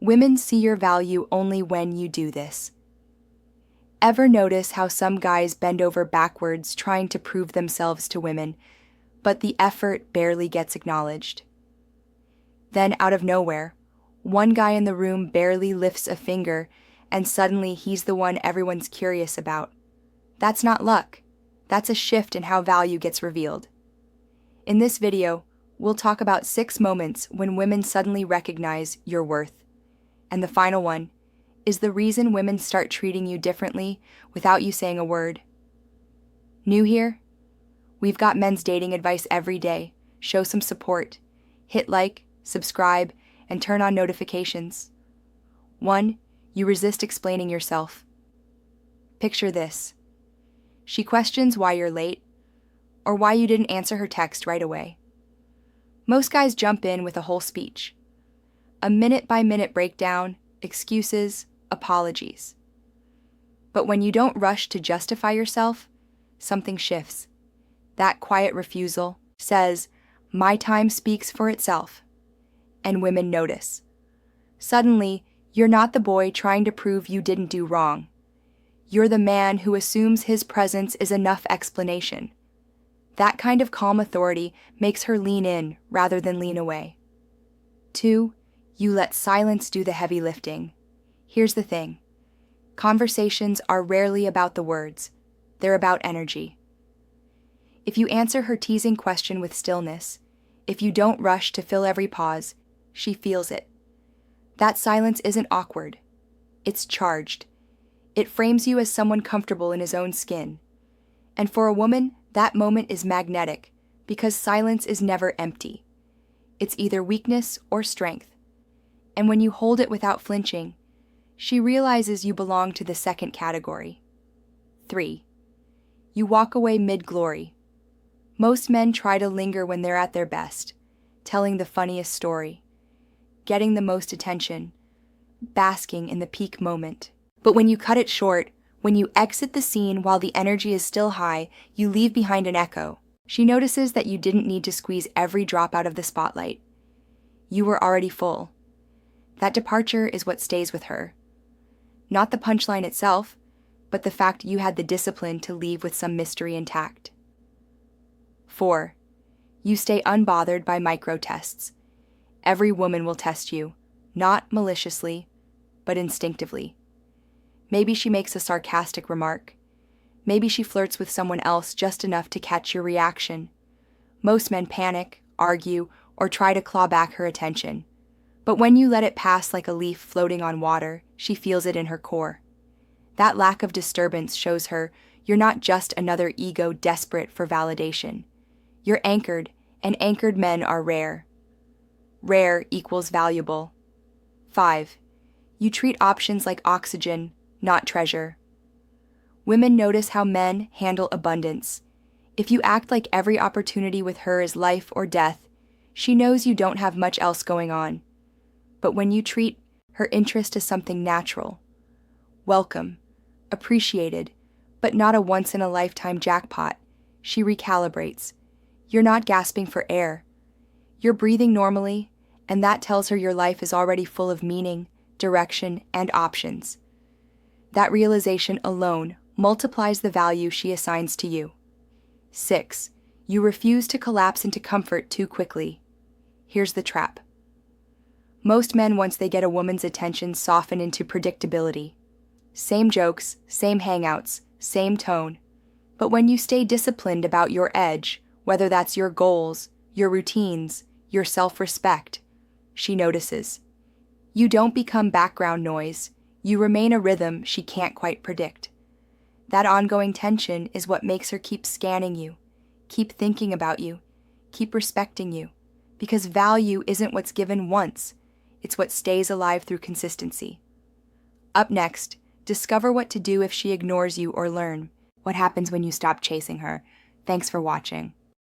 Women see your value only when you do this. Ever notice how some guys bend over backwards trying to prove themselves to women, but the effort barely gets acknowledged? Then, out of nowhere, one guy in the room barely lifts a finger, and suddenly he's the one everyone's curious about. That's not luck. That's a shift in how value gets revealed. In this video, we'll talk about 6 moments when women suddenly recognize your worth. And the final one is the reason women start treating you differently without you saying a word. New here? We've got men's dating advice every day. Show some support. Hit like, subscribe, and turn on notifications. 1. You resist explaining yourself. Picture this. She questions why you're late, or why you didn't answer her text right away. Most guys jump in with a whole speech. A minute-by-minute breakdown, excuses, apologies. But when you don't rush to justify yourself, something shifts. That quiet refusal says, "My time speaks for itself," and women notice. Suddenly, you're not the boy trying to prove you didn't do wrong. You're the man who assumes his presence is enough explanation. That kind of calm authority makes her lean in rather than lean away. 2. You let silence do the heavy lifting. Here's the thing. Conversations are rarely about the words. They're about energy. If you answer her teasing question with stillness, if you don't rush to fill every pause, she feels it. That silence isn't awkward. It's charged. It frames you as someone comfortable in his own skin. And for a woman, that moment is magnetic, because silence is never empty. It's either weakness or strength. And when you hold it without flinching, she realizes you belong to the second category. 3. You walk away mid-glory. Most men try to linger when they're at their best, telling the funniest story, getting the most attention, basking in the peak moment. But when you cut it short, when you exit the scene while the energy is still high, you leave behind an echo. She notices that you didn't need to squeeze every drop out of the spotlight. You were already full. That departure is what stays with her. Not the punchline itself, but the fact you had the discipline to leave with some mystery intact. 4. You stay unbothered by micro-tests. Every woman will test you, not maliciously, but instinctively. Maybe she makes a sarcastic remark. Maybe she flirts with someone else just enough to catch your reaction. Most men panic, argue, or try to claw back her attention. But when you let it pass like a leaf floating on water, she feels it in her core. That lack of disturbance shows her you're not just another ego desperate for validation. You're anchored, and anchored men are rare. Rare equals valuable. 5. You treat options like oxygen, not treasure. Women notice how men handle abundance. If you act like every opportunity with her is life or death, she knows you don't have much else going on. But when you treat her interest as something natural, welcome, appreciated, but not a once-in-a-lifetime jackpot, she recalibrates. You're not gasping for air. You're breathing normally, and that tells her your life is already full of meaning, direction, and options. That realization alone multiplies the value she assigns to you. 6. You refuse to collapse into comfort too quickly. Here's the trap. Most men, once they get a woman's attention, soften into predictability. Same jokes, same hangouts, same tone. But when you stay disciplined about your edge, whether that's your goals, your routines, your self-respect, she notices. You don't become background noise. You remain a rhythm she can't quite predict. That ongoing tension is what makes her keep scanning you, keep thinking about you, keep respecting you, because value isn't what's given once, it's what stays alive through consistency. Up next, discover what to do if she ignores you, or learn what happens when you stop chasing her. Thanks for watching.